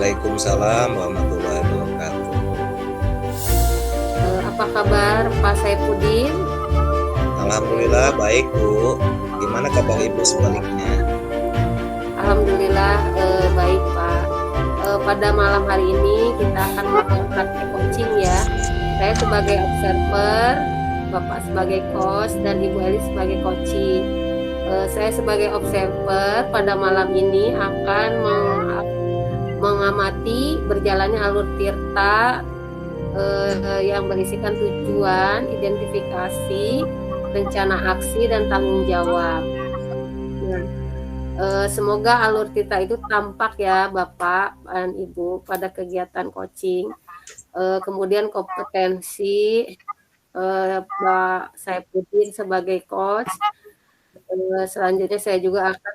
Waalaikumsalam warahmatullahi wabarakatuh. Apa kabar Pak Saifuddin? Alhamdulillah baik Bu. Gimana kabar Ibu sebaliknya? Alhamdulillah baik Pak. Pada malam hari ini kita akan melakukan praktek coaching ya. Saya sebagai observer, Bapak sebagai coach, dan Ibu Eli sebagai coaching. Saya sebagai observer pada malam ini akan mengamati berjalannya alur tirta yang berisikan tujuan, identifikasi, rencana aksi, dan tanggung jawab. Nah, semoga alur tirta itu tampak ya Bapak dan Ibu pada kegiatan coaching. Kemudian kompetensi Pak Saifuddin sebagai coach. Selanjutnya saya juga akan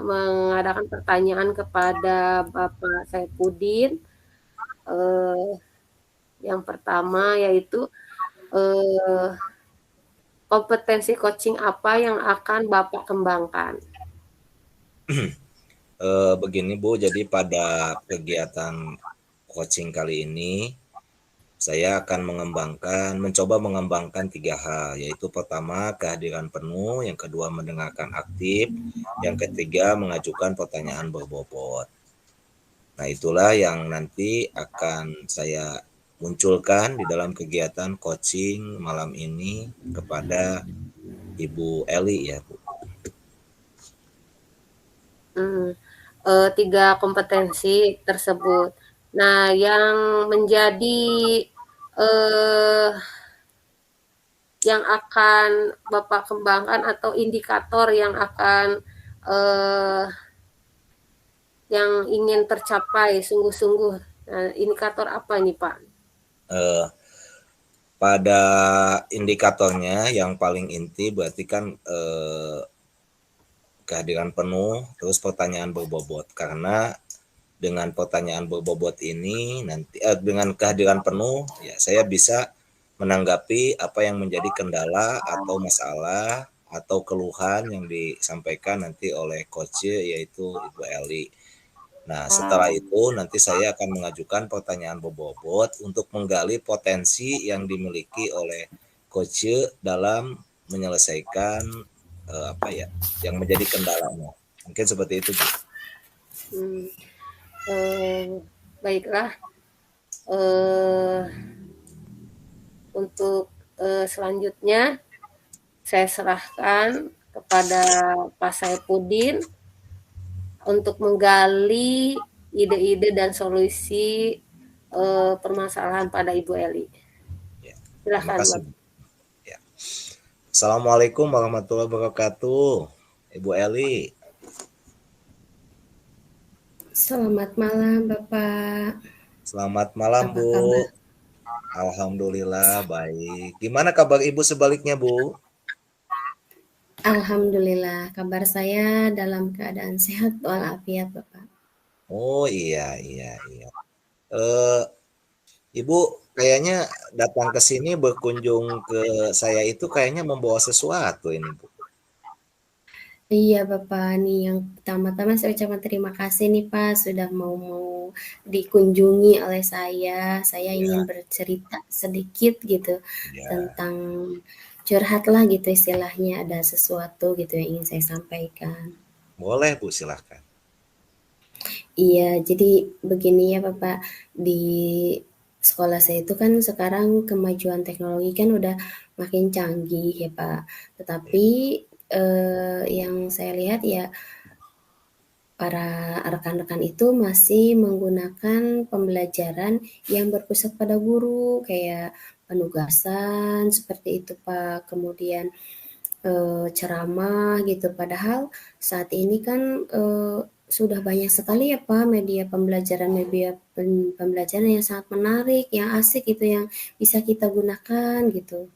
mengadakan pertanyaan kepada Bapak Saifuddin. Yang pertama yaitu kompetensi coaching apa yang akan Bapak kembangkan? Begini Bu, jadi pada kegiatan coaching kali ini saya akan mencoba mengembangkan 3 hal, yaitu pertama kehadiran penuh, yang kedua mendengarkan aktif, yang ketiga mengajukan pertanyaan berbobot. Nah, itulah yang nanti akan saya munculkan di dalam kegiatan coaching malam ini kepada Ibu Eli ya Bu. 3 kompetensi tersebut. Nah, yang menjadi yang akan Bapak kembangkan atau indikator yang akan yang ingin tercapai sungguh-sungguh, indikator apa nih Pak? Pada indikatornya yang paling inti berarti kan kehadiran penuh, terus pertanyaan berbobot. Karena dengan pertanyaan berbobot ini nanti dengan kehadiran penuh ya saya bisa menanggapi apa yang menjadi kendala atau masalah atau keluhan yang disampaikan nanti oleh coach yaitu Ibu Eli. Nah, setelah itu nanti saya akan mengajukan pertanyaan berbobot untuk menggali potensi yang dimiliki oleh coach dalam menyelesaikan yang menjadi kendalanya. Mungkin seperti itu, Bu. Baiklah. Untuk selanjutnya saya serahkan kepada Pak Saifuddin untuk menggali ide-ide dan solusi permasalahan pada Ibu Eli. Ya, Silakan, terima kasih. Ya. Assalamualaikum warahmatullahi wabarakatuh, Ibu Eli. Selamat malam, Bapak. Selamat malam, Apa Bu. kabar? Alhamdulillah baik. Gimana kabar Ibu sebaliknya, Bu? Alhamdulillah, kabar saya dalam keadaan sehat walafiat, Bapak. Oh iya. Ibu kayaknya datang ke sini berkunjung ke saya itu kayaknya membawa sesuatu ini, Bu. Iya, Bapak. Nih yang pertama-tama saya ucapkan terima kasih nih, Pak, sudah mau dikunjungi oleh saya. Saya ingin bercerita sedikit gitu tentang curhatlah gitu istilahnya, ada sesuatu gitu yang ingin saya sampaikan. Boleh, Bu, silahkan. Iya, jadi begini ya Bapak, di sekolah saya itu kan sekarang kemajuan teknologi kan udah makin canggih ya Pak. Tetapi yang saya lihat ya para rekan-rekan itu masih menggunakan pembelajaran yang berpusat pada guru, kayak penugasan seperti itu Pak. Kemudian ceramah gitu. Padahal saat ini kan sudah banyak sekali ya Pak media pembelajaran yang sangat menarik, yang asik gitu, yang bisa kita gunakan gitu.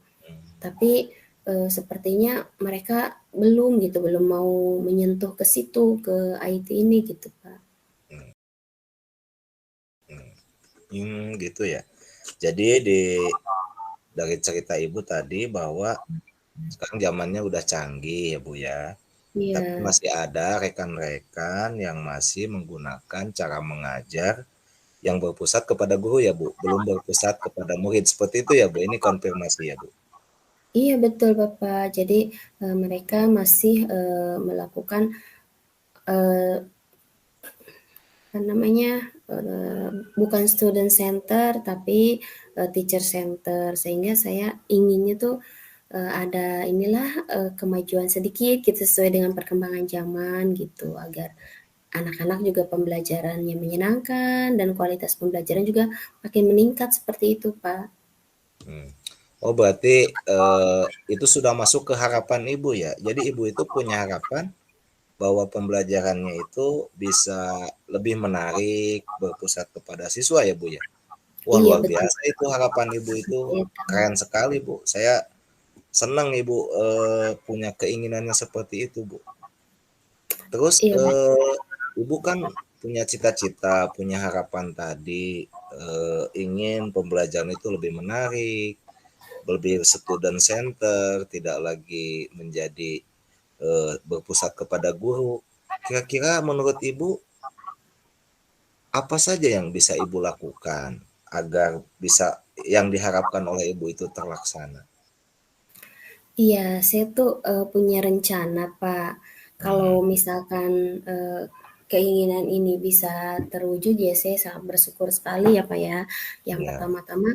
Tapi sepertinya mereka belum mau menyentuh ke situ, ke IT ini gitu Pak. Gitu ya. Jadi dari cerita Ibu tadi bahwa sekarang zamannya udah canggih ya Bu ya. Tapi Iya. masih ada rekan-rekan yang masih menggunakan cara mengajar yang berpusat kepada guru ya Bu, belum berpusat kepada murid. Seperti itu ya Bu, ini konfirmasi ya Bu? Iya betul Bapak. Jadi, mereka masih, melakukan, eee, apa namanya, bukan student center tapi, teacher center. Sehingga saya inginnya tuh, ada inilah, kemajuan sedikit gitu sesuai dengan perkembangan zaman gitu, agar anak-anak juga pembelajarannya menyenangkan dan kualitas pembelajaran juga makin meningkat seperti itu, Pak. Hmm. Oh berarti itu sudah masuk ke harapan Ibu ya? Jadi Ibu itu punya harapan bahwa pembelajarannya itu bisa lebih menarik, berpusat kepada siswa ya Bu ya? Wah Iya luar betul, biasa itu harapan Ibu itu, iya tahu. keren sekali Bu. Saya senang Ibu punya keinginannya seperti itu Bu. Terus Iya Ibu kan punya cita-cita, punya harapan tadi ingin pembelajaran itu lebih menarik, lebih student center, tidak lagi menjadi berpusat kepada guru. Kira-kira menurut Ibu apa saja yang bisa Ibu lakukan agar bisa yang diharapkan oleh Ibu itu terlaksana? iya, saya tuh, punya rencana, Pak. Hmm, Kalau misalkan, keinginan ini bisa terwujud ya saya sangat bersyukur sekali ya, Pak, ya. Yang ya, pertama-tama,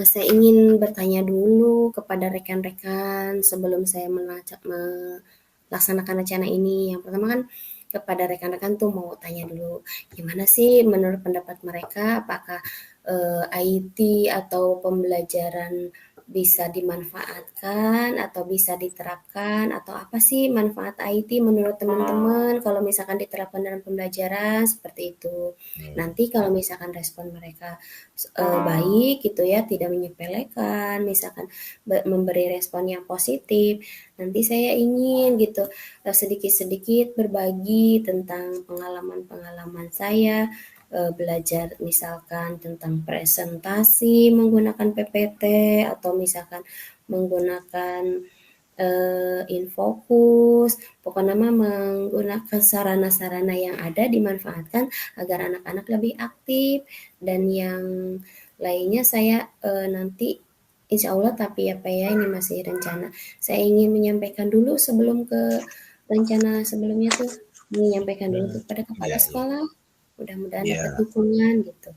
saya ingin bertanya dulu kepada rekan-rekan sebelum saya melaksanakan rencana ini. Yang pertama kan kepada rekan-rekan tuh mau tanya dulu, gimana sih menurut pendapat mereka apakah, IT atau pembelajaran bisa dimanfaatkan atau bisa diterapkan atau apa sih manfaat IT menurut teman-teman kalau misalkan diterapkan dalam pembelajaran seperti itu. hmm, Nanti kalau misalkan respon mereka baik gitu ya, tidak menyepelekan, misalkan memberi respon yang positif, nanti saya ingin gitu sedikit-sedikit berbagi tentang pengalaman-pengalaman saya belajar misalkan tentang presentasi menggunakan PPT atau misalkan menggunakan Infokus, pokoknya mah menggunakan sarana-sarana yang ada dimanfaatkan agar anak-anak lebih aktif dan yang lainnya saya nanti insya Allah tapi apa ya ini masih rencana. Saya ingin menyampaikan dulu sebelum ke rencana sebelumnya tuh menyampaikan dulu hmm, kepada kepala ya, ya, sekolah. Mudah-mudahan dapat ya. dukungan gitu.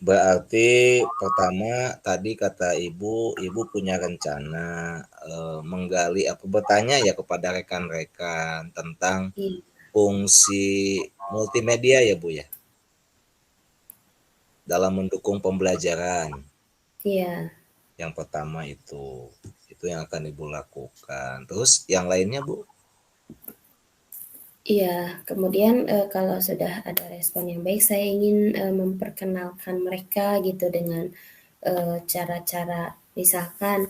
Berarti pertama tadi kata Ibu, Ibu punya rencana menggali apa bertanya ya kepada rekan-rekan tentang Iya, fungsi multimedia ya Bu ya dalam mendukung pembelajaran. iya. Yang pertama itu yang akan Ibu lakukan. Terus yang lainnya Bu? Iya, kemudian, kalau sudah ada respon yang baik, saya ingin, memperkenalkan mereka gitu dengan, cara-cara misalkan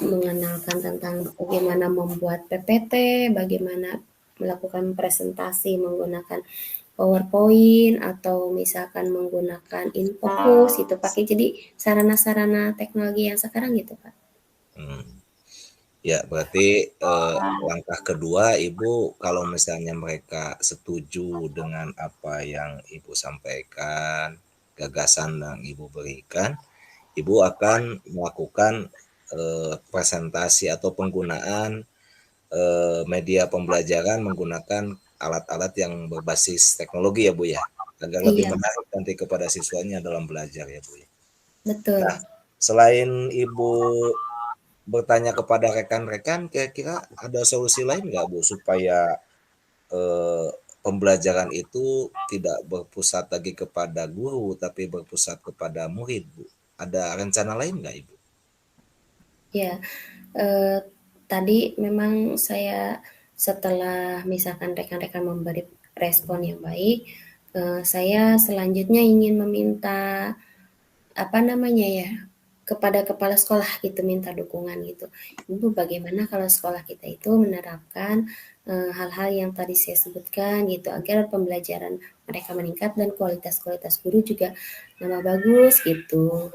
mengenalkan tentang bagaimana membuat PPT, bagaimana melakukan presentasi menggunakan PowerPoint, atau misalkan menggunakan Infocus itu pakai jadi sarana-sarana teknologi yang sekarang gitu, Pak. Hmm. Ya, berarti langkah kedua Ibu kalau misalnya mereka setuju dengan apa yang Ibu sampaikan, gagasan yang Ibu berikan, Ibu akan melakukan presentasi atau penggunaan media pembelajaran menggunakan alat-alat yang berbasis teknologi ya Bu ya, agar lebih Iya, menarik nanti kepada siswanya dalam belajar ya Bu ya. Nah, betul. selain Ibu bertanya kepada rekan-rekan, kira-kira ada solusi lain nggak Bu supaya eh, pembelajaran itu tidak berpusat lagi kepada guru tapi berpusat kepada murid Bu? Ada rencana lain nggak Ibu? Ya, eee, tadi memang saya setelah misalkan rekan-rekan memberi respon yang baik, saya selanjutnya ingin meminta, apa namanya ya, kepada kepala sekolah gitu, minta dukungan gitu. Ibu bagaimana kalau sekolah kita itu menerapkan, hal-hal yang tadi saya sebutkan gitu, agar pembelajaran mereka meningkat dan kualitas-kualitas guru juga nambah bagus gitu.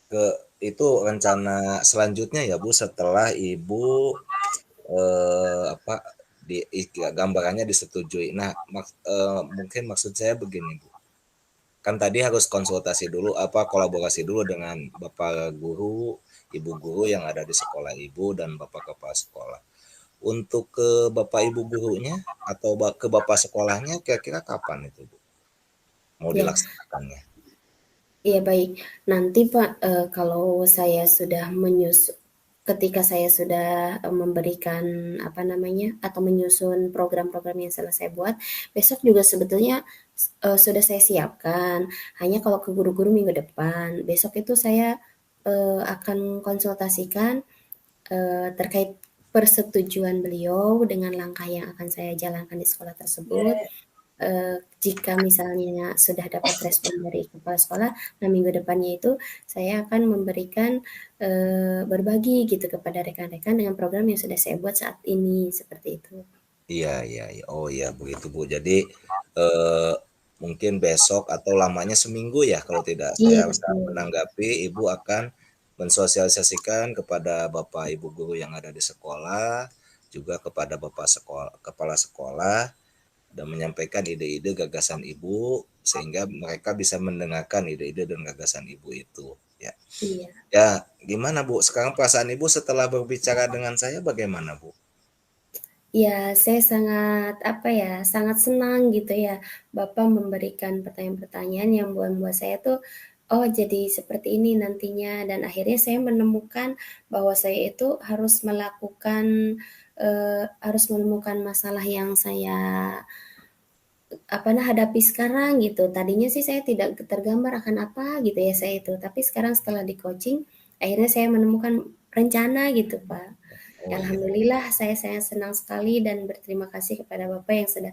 Ke itu rencana selanjutnya ya Bu setelah Ibu apa gambarannya disetujui. Nah, mungkin maksud saya begini Bu, kan tadi harus konsultasi dulu, kolaborasi dulu dengan Bapak guru, Ibu guru yang ada di sekolah Ibu dan Bapak kepala sekolah. Untuk ke Bapak Ibu gurunya atau ke Bapak sekolahnya kira-kira kapan itu Bu mau Ya, dilaksanakannya? iya baik. Nanti Pak, kalau saya sudah ketika saya sudah memberikan apa namanya atau menyusun program-program yang sudah saya buat, besok juga sebetulnya sudah saya siapkan. Hanya kalau ke guru-guru minggu depan. Besok itu saya akan konsultasikan terkait persetujuan beliau dengan langkah yang akan saya jalankan di sekolah tersebut. Jika misalnya sudah dapat respon dari kepala sekolah, nah minggu depannya itu saya akan memberikan berbagi gitu kepada rekan-rekan dengan program yang sudah saya buat saat ini seperti itu. Iya, iya, iya. Oh iya begitu Bu. Jadi eh, mungkin besok atau lamanya seminggu ya kalau tidak Iya saya salah betul. menanggapi Ibu akan mensosialisasikan kepada Bapak Ibu guru yang ada di sekolah, juga kepada Bapak sekolah, kepala sekolah dan menyampaikan ide-ide gagasan Ibu sehingga mereka bisa mendengarkan ide-ide dan gagasan Ibu itu. Ya. Iya. Ya, gimana Bu? Sekarang perasaan Ibu setelah berbicara dengan saya bagaimana Bu? Ya, saya sangat apa ya, sangat senang gitu ya, Bapak memberikan pertanyaan-pertanyaan yang membuat saya tuh, oh jadi seperti ini nantinya dan akhirnya saya menemukan bahwa saya itu harus menemukan masalah yang saya hadapi sekarang gitu. Tadinya sih saya tidak tergambar akan apa gitu ya saya itu, tapi sekarang setelah di-coaching, akhirnya saya menemukan rencana gitu, Pak. Oh iya. Alhamdulillah saya senang sekali dan berterima kasih kepada Bapak yang sudah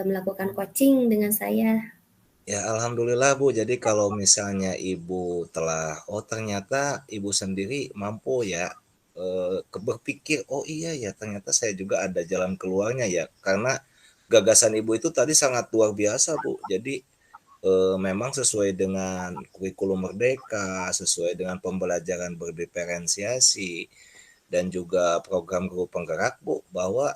melakukan coaching dengan saya. Ya, alhamdulillah Bu. Jadi kalau misalnya Ibu telah, oh ternyata Ibu sendiri mampu ya berpikir, oh iya ya ternyata saya juga ada jalan keluarnya ya. Karena gagasan Ibu itu tadi sangat luar biasa Bu. Jadi memang sesuai dengan kurikulum merdeka, sesuai dengan pembelajaran berdiferensiasi, dan juga program guru penggerak Bu, bahwa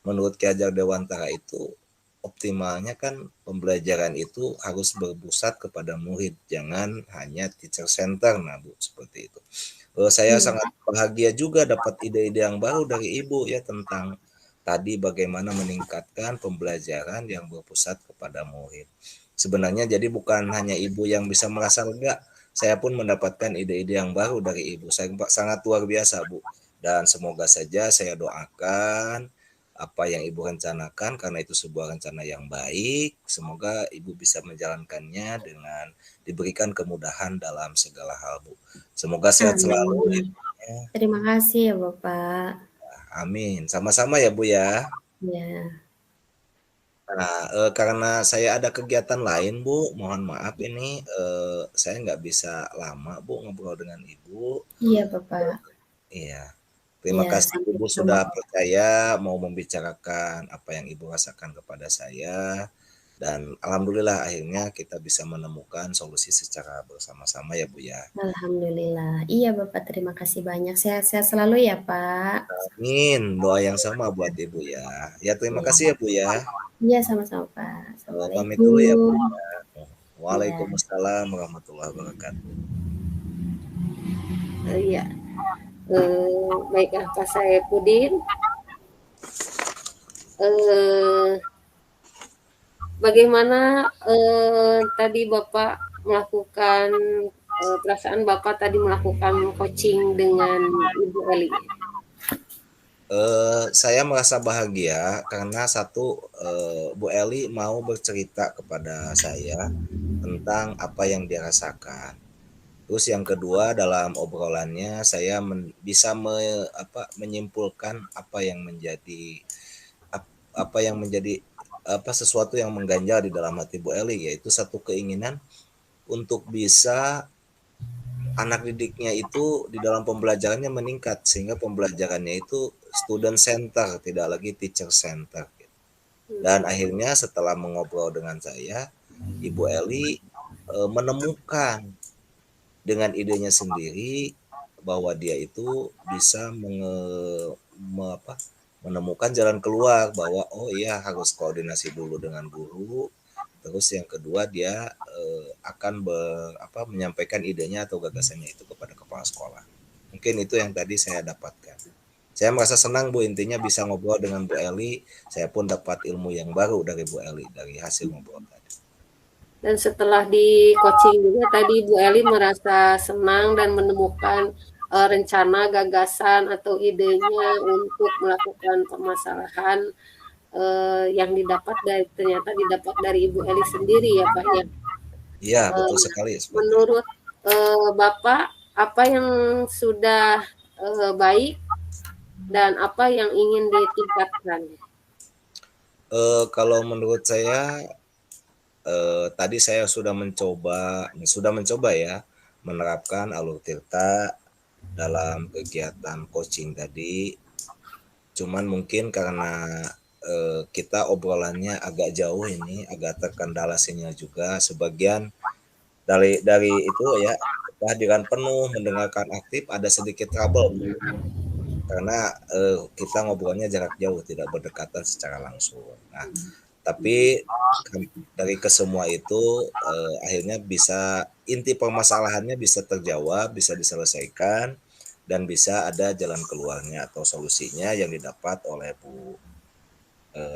menurut Ki Hajar Dewantara itu optimalnya kan pembelajaran itu harus berpusat kepada murid, jangan hanya teacher center. Nah Bu, seperti itu. Saya Iya, sangat bahagia juga dapat ide-ide yang baru dari Ibu ya tentang tadi bagaimana meningkatkan pembelajaran yang berpusat kepada murid. Sebenarnya jadi bukan hanya Ibu yang bisa merasa lega, saya pun mendapatkan ide-ide yang baru dari Ibu. Sangat luar biasa Bu. Dan semoga saja saya doakan apa yang Ibu rencanakan karena itu sebuah rencana yang baik. Semoga Ibu bisa menjalankannya dengan diberikan kemudahan dalam segala hal, Bu. Semoga sehat selalu, amin. Ibu. Terima kasih ya Bapak. Amin. Sama-sama ya, Bu ya. Ya, Nah, karena saya ada kegiatan lain, Bu, mohon maaf ini saya nggak bisa lama, Bu, ngobrol dengan Ibu. iya Bapak. Iya. Terima Ya, kasih Ibu sama-sama. sudah percaya mau membicarakan apa yang Ibu rasakan kepada saya. Dan alhamdulillah akhirnya kita bisa menemukan solusi secara bersama-sama ya Bu ya. Alhamdulillah. Iya Bapak, terima kasih banyak. Sehat-sehat selalu ya Pak. Amin. Doa yang sama buat Ibu ya. Ya terima kasih Iya, ya Bu ya. iya sama-sama Pak. Pamit dulu ya Bu. Assalamualaikum. Ya, Waalaikumsalam warahmatullahi wabarakatuh. Iya. Baiklah Pak Saipudin. Eh, Bagaimana tadi Bapak melakukan perasaan Bapak tadi melakukan coaching dengan Ibu Eli? Saya merasa bahagia karena satu Bu Eli mau bercerita kepada saya tentang apa yang dia rasakan. Terus yang kedua dalam obrolannya saya bisa menyimpulkan apa yang menjadi sesuatu yang mengganjal di dalam hati Bu Eli, yaitu satu keinginan untuk bisa anak didiknya itu di dalam pembelajarannya meningkat sehingga pembelajarannya itu student center tidak lagi teacher center. Dan akhirnya setelah mengobrol dengan saya, Ibu Eli menemukan dengan idenya sendiri bahwa dia itu bisa menemukan jalan keluar bahwa oh iya harus koordinasi dulu dengan guru. Terus yang kedua dia akan menyampaikan idenya atau gagasannya itu kepada kepala sekolah. Mungkin itu yang tadi saya dapatkan. Saya merasa senang Bu, intinya bisa ngobrol dengan Bu Eli. Saya pun dapat ilmu yang baru dari Bu Eli dari hasil ngobrol tadi. Dan setelah di coaching juga tadi Bu Eli merasa senang dan menemukan rencana, gagasan atau idenya untuk melakukan permasalahan yang ternyata didapat dari Ibu Eli sendiri ya Pak ya. Iya betul sekali. Menurut Bapak apa yang sudah baik dan apa yang ingin ditingkatkan? Kalau menurut saya tadi saya sudah mencoba ya menerapkan Alur Tirta dalam kegiatan coaching tadi. Cuman mungkin karena kita obrolannya agak jauh ini, agak terkendala sinyal juga. Sebagian dari itu ya kehadiran penuh mendengarkan aktif ada sedikit trouble karena kita ngobrolnya jarak jauh, tidak berdekatan secara langsung. Nah, tapi dari kesemua itu akhirnya bisa inti permasalahannya bisa terjawab, bisa diselesaikan, dan bisa ada jalan keluarnya atau solusinya yang didapat oleh Bu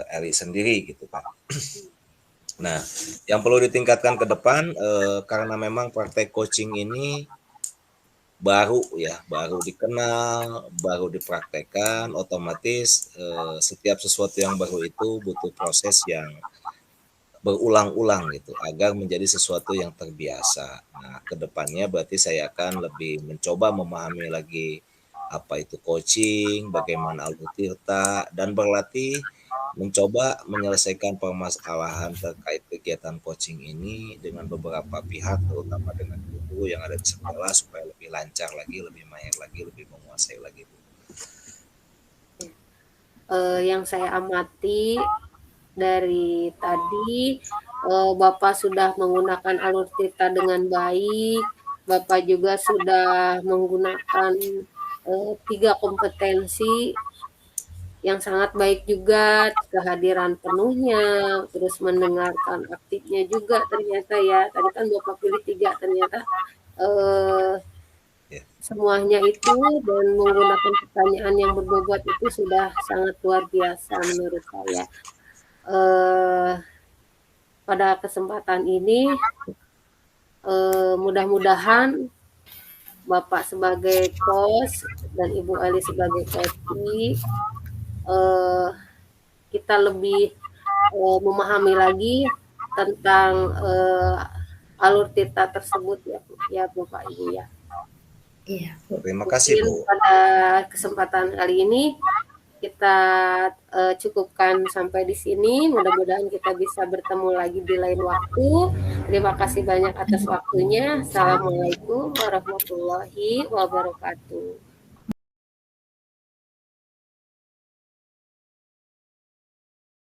Eli sendiri gitu Pak. Nah, yang perlu ditingkatkan ke depan karena memang praktek coaching ini baru dikenal, baru dipraktekkan, otomatis setiap sesuatu yang baru itu butuh proses yang berulang-ulang gitu agar menjadi sesuatu yang terbiasa. Nah, kedepannya berarti saya akan lebih mencoba memahami lagi apa itu coaching, bagaimana Alur Tirta, dan berlatih mencoba menyelesaikan permasalahan terkait kegiatan coaching ini dengan beberapa pihak, terutama dengan guru yang ada di sekolah supaya lebih lancar lagi, lebih mahir lagi, lebih menguasai lagi. Yang saya amati dari tadi Bapak sudah menggunakan Alur Tirta dengan baik, Bapak juga sudah menggunakan 3 kompetensi yang sangat baik juga, kehadiran penuhnya, terus mendengarkan aktifnya juga ternyata ya. Tadi kan Bapak pilih 3 ternyata semuanya itu dan menggunakan pertanyaan yang berbobot itu sudah sangat luar biasa menurut saya. Pada kesempatan ini mudah-mudahan Bapak sebagai coach dan Ibu Eli sebagai coach kita lebih memahami lagi tentang Alur Tirta tersebut ya Bapak Ibu ya. Iya. Terima kasih Bu. Pada kesempatan kali ini kita cukupkan sampai di sini. Mudah-mudahan kita bisa bertemu lagi di lain waktu. Terima kasih banyak atas waktunya. Assalamualaikum warahmatullahi wabarakatuh.